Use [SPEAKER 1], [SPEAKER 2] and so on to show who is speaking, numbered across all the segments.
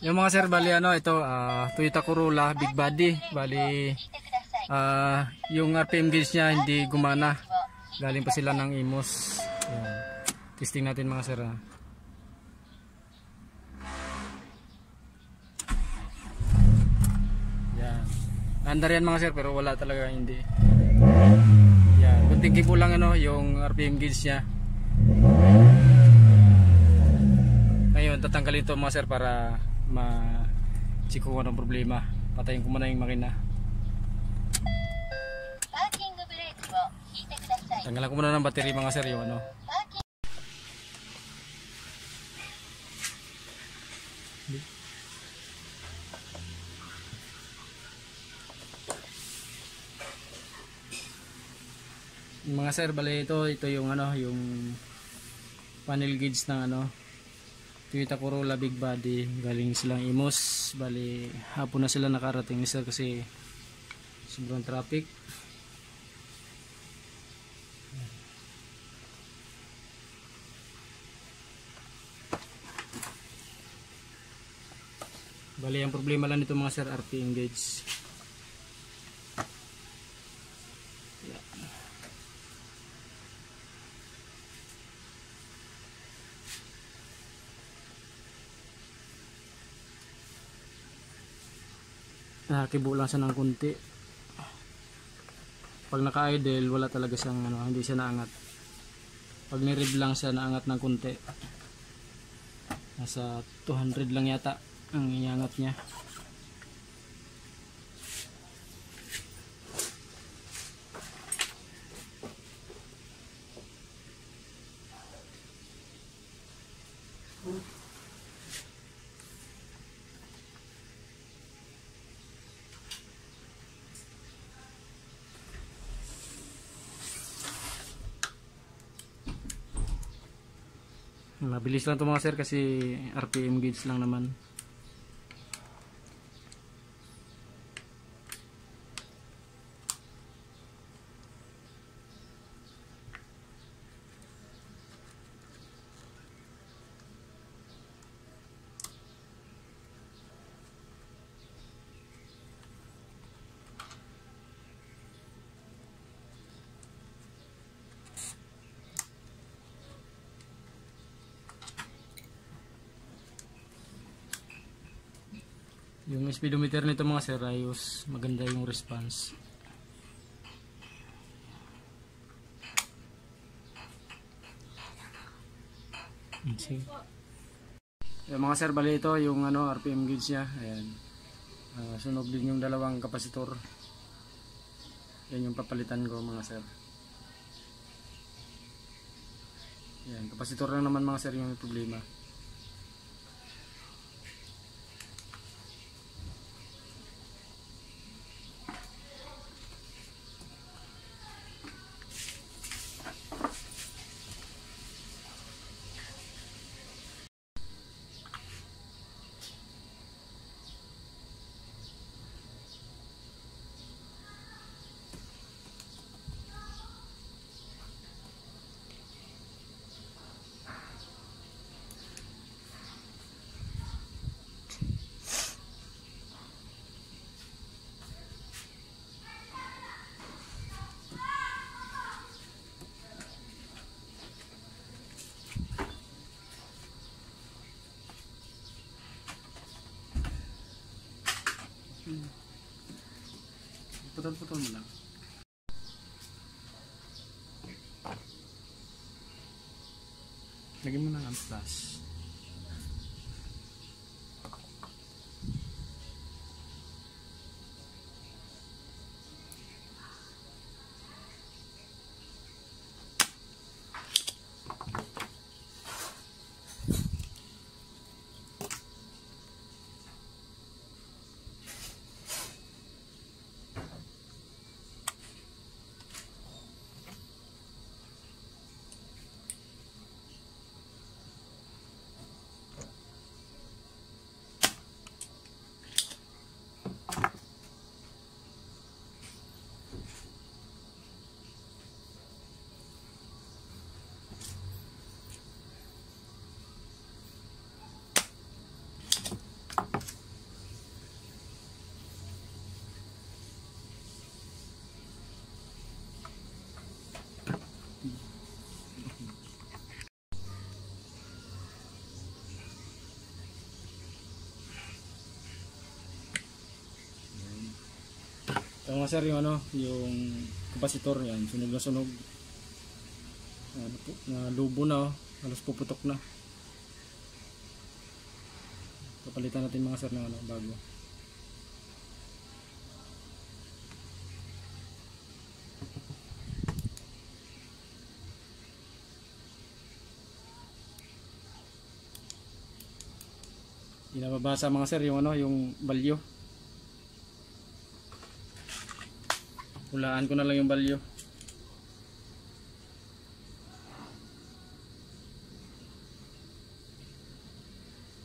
[SPEAKER 1] Yung mga sir, bali ano, ito Toyota Corolla Big Body. Bali yung RPM gauge niya hindi gumana. Galing pa sila ng IMOS. Ayan. Testing natin mga sir. Yan. Andar yan mga sir, pero wala talaga, hindi. Yan. Kunting kibo lang ano, yung RPM gauge niya. Ngayon, tatanggalin ito mga sir para ma-check kung anong problema. Patayin ko muna yung makina. Tanggalan ko muna ng battery mga sir, yung ano. Mga sir, bali ito yung ano, yung panel gauge ng ano, Toyota Corolla Big Body. Galing silang IMOS. Bali hapon na sila nakarating ni sir kasi sobrang traffic. Bali ang problema lang nito mga sir, RPM gauge. Nakibo lang siya ng kunti. Pag naka-idle wala talaga siyang ano, hindi siya naangat. Pag ni-rev lang siya naangat ng kunti. Nasa 200 lang yata ang iangat niya. Mabilis lang ito mga sir kasi RPM gauge lang naman. Yung speedometer nito mga sir, ayos, maganda yung response. Okay. Yung mga sir, bali ito yung ano, RPM gauge niya. Ayan. Sunog din yung dalawang kapasitor. Yan yung papalitan ko mga sir. Yan, kapasitor lang naman mga sir yung problema. Putol-putol mo lang. Lagyan mo na ng plus. So mga sir, yung ano, yung kapasitor yan, sunog na sunog. Lubo na, halos puputok na. Papalitan natin mga sir ng ano, bago. Inababasa mga sir yung ano, yung balyo. Hulaan ko na lang yung balyo.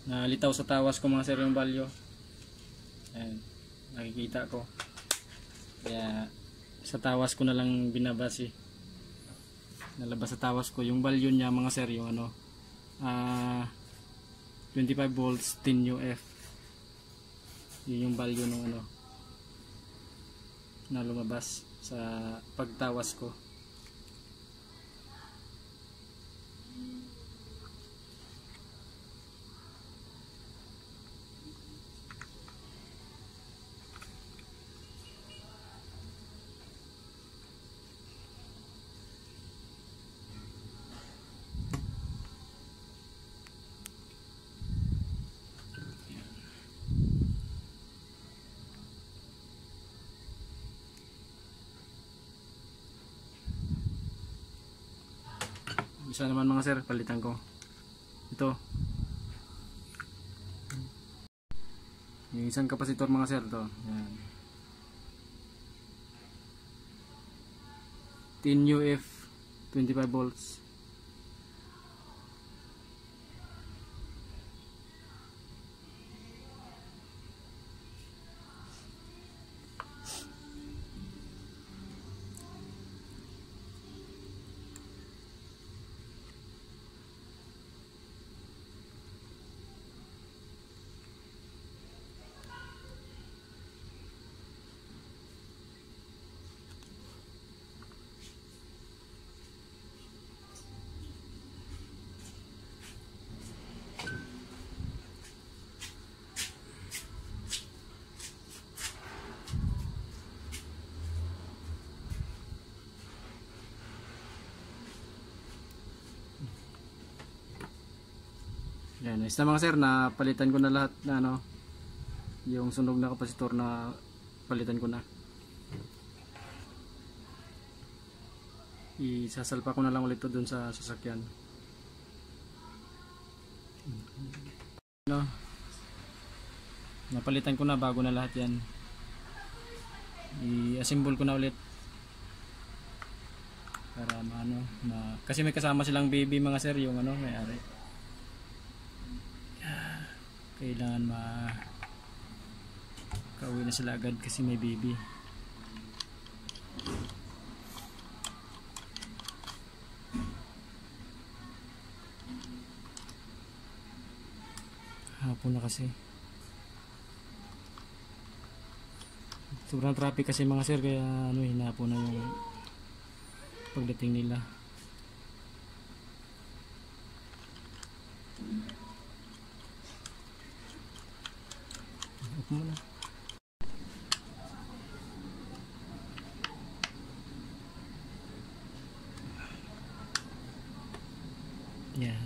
[SPEAKER 1] Nalitaw sa tawas ko mga sir yung balyo. Ayan, nakikita ko. Kaya sa tawas ko na lang binabasi. Nalabas sa tawas ko yung balyo niya mga sir, yung ano, 25 volts 10 UF. Yun yung value ng ano na lumabas sa pagtawas ko. Isa naman mga sir, palitan ko. Ito. Yung isang kapasitor mga sir to. Yan. 10 UF 25 volts. Yan, isa mga sir, na palitan ko na lahat na ano, yung sunog na kapasitor na palitan ko na. Isasalpa ko na lang ulit ito dun sa sasakyan. No, napalitan ko na bago na lahat yan. I-assemble ko na ulit para maano, kasi may kasama silang baby mga sir, yung ano, may ari. Kailangan kauwi na sila agad kasi may baby. Hapon na kasi. Sobrang traffic kasi mga sir, kaya ano, hinapon na yung pagdating nila. Muna. Yan.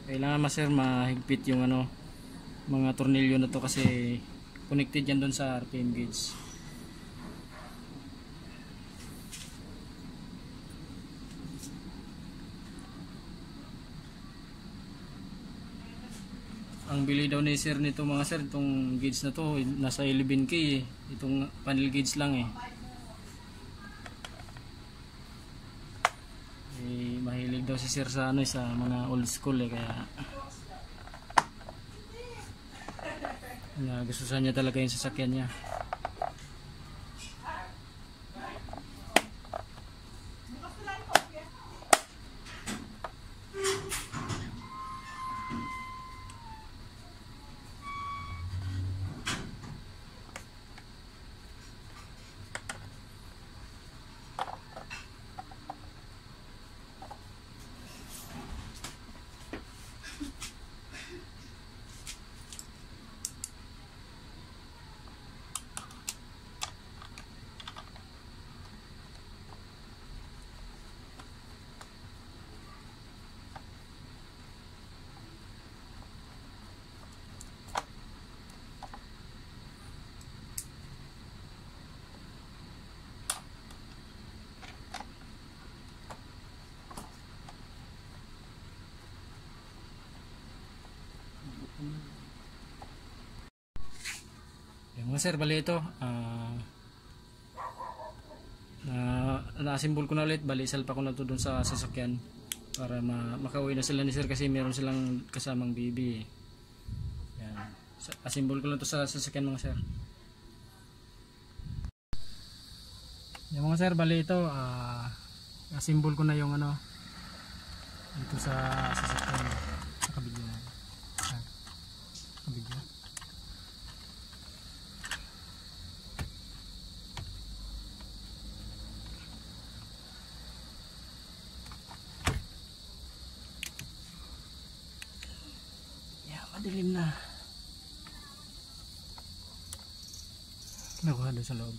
[SPEAKER 1] Kailangan sir mahigpit yung ano, mga tornilyo na to kasi connected yan doon sa RPM gauge. Ang bili daw ni sir nito mga sir, itong gauge na to nasa 11K eh. Itong panel gauge lang eh. Mahilig daw si sir sa ano, sa mga old school eh, kaya nagustuhan niya talaga yung sasakyan niya. Mga sir, bali ito na-assemble ko na ulit, bali isalpa ko na to dun sa sasakyan para makauwi na sila ni sir kasi meron silang kasamang baby. Yan. Assemble ko lang to sa sasakyan mga sir. Yung mga sir, bali ito assemble ko na yung ano dito sa sasakyan sa kabigyan na kabigyan. Madilim na. Nakuha doon sa loob.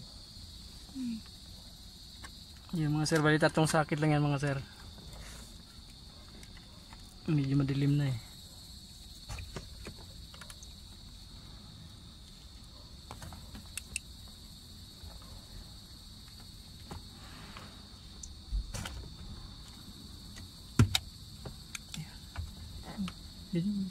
[SPEAKER 1] Yan mga sir, bali tatlong sakit lang yan mga sir. Medyo madilim na eh. Yan.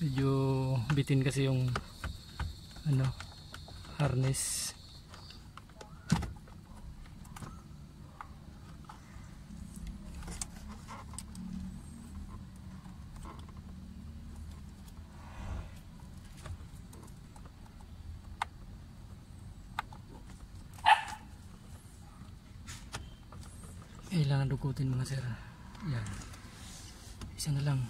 [SPEAKER 1] Medyo bitin kasi yung ano harness. Kailangan dukutin mga sir. Yan. Isa na lang.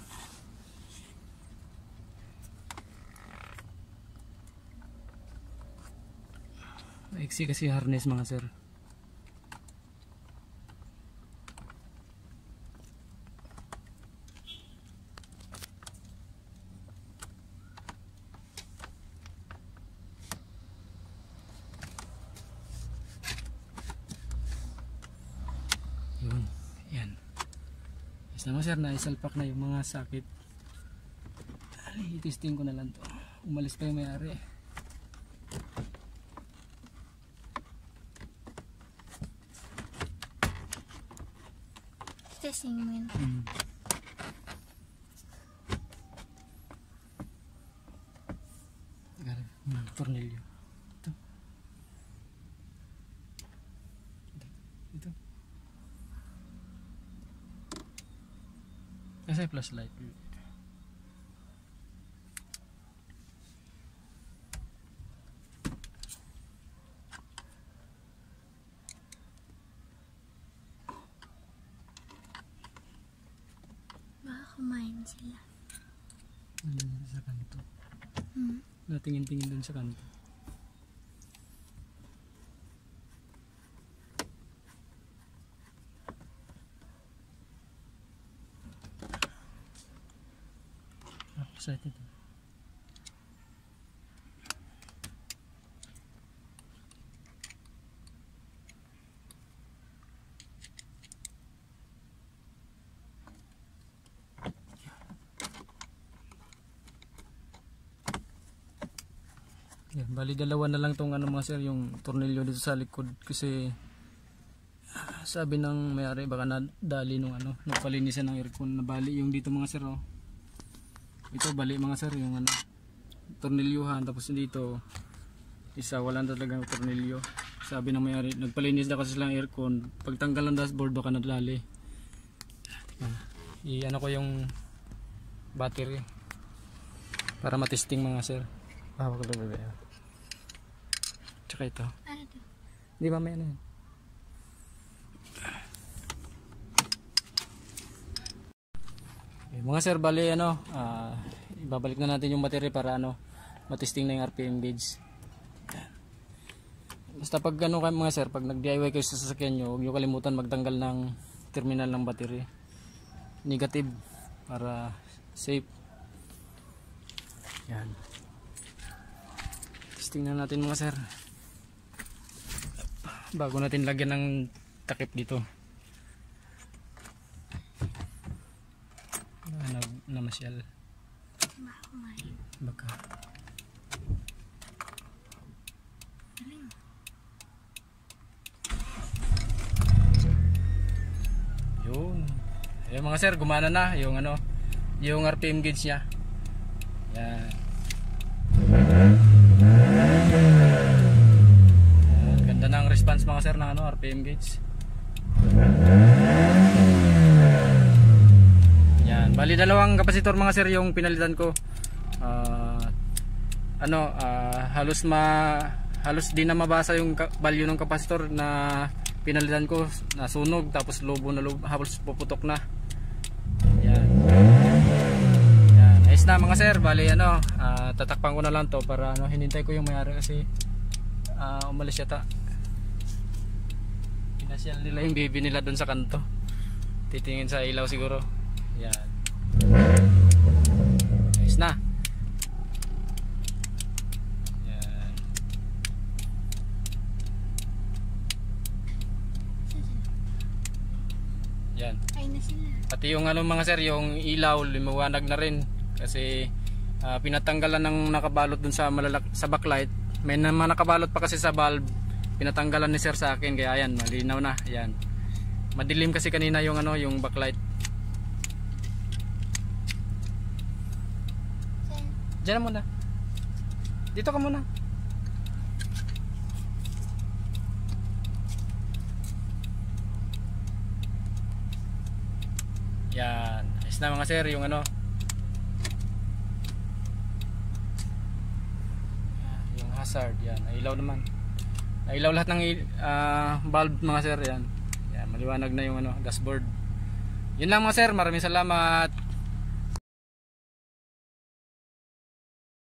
[SPEAKER 1] Maiksi kasi harness mga sir. Yun. Yan. Yes na mga sir, naisalpak na yung mga sakit. I-testing ko na lang to. Umalis pa yung may-ari.
[SPEAKER 2] Testing mo yun.
[SPEAKER 1] Tornilyo. Ito. Ito. Kasi plus light.
[SPEAKER 2] Kumain sila.
[SPEAKER 1] Sa kanto. Natingin-tingin dun sa kanto. Excited. Yan, bali dalawa na lang tong ano mga sir, yung tornilyo dito sa likod kasi sabi ng may-ari baka nadali nung ano, nagpalinisan ng aircon na bali yung dito mga sir oh. Ito bali mga sir yung ano, tornilyuhan, tapos dito isa wala talagang tornilyo. Sabi ng may-ari nagpalinis na kasi silang aircon, pagtanggal ng dashboard baka nadali. I-ano ko yung battery para matesting mga sir. Hawak ko bebe. Tsaka ito.
[SPEAKER 2] Ano to?
[SPEAKER 1] Hindi mamaya na yan. Okay, mga sir, bali ano, ibabalik na natin yung battery para ano, matesting na yung RPM gauge. Basta pag ano kayo mga sir, pag nag-DIY kayo sa sasakyan nyo, huwag nyo kalimutan magtanggal ng terminal ng battery. Negative para safe. Yan. Tingnan natin mga sir bago natin lagyan ng takip dito na masyal baka mga sir, gumana na yung ano, yung RPM gauge niya. Yan. Yan. Ganda ng response mga sir ng ano, RPM gauge. Yan, bali dalawang kapasitor mga sir yung pinalitan ko. Halos di na mabasa yung value ng kapasitor na pinalitan ko, nasunog tapos lobo na lobo, halos puputok na. Yan. Yan, ayos na mga sir, bali ano, tatakpan ko na lang to para ano, hinintay ko yung mayari kasi umalis yata. Pinasyal nila yung baby nila doon sa kanto. Titingin sa ilaw siguro. Yan. Ayos na. Yan. Yan.
[SPEAKER 2] Ay na sila.
[SPEAKER 1] Pati yung ano mga sir, yung ilaw limawanag na rin kasi pinatanggalan ng nakabalot dun sa sa backlight. May naman nakabalot pa kasi sa bulb. Pinatanggalan ni sir sa akin kaya ayan, malinaw na. Yan. Madilim kasi kanina yung ano, yung backlight. Diyan na muna. Dito ka muna. Yan. Ayos na mga sir yung ano. Yung hazard. Yan. Nailaw naman. Nailaw lahat ng bulb mga sir. Yan. Yan. Maliwanag na yung ano, dashboard. Yun lang mga sir. Maraming salamat.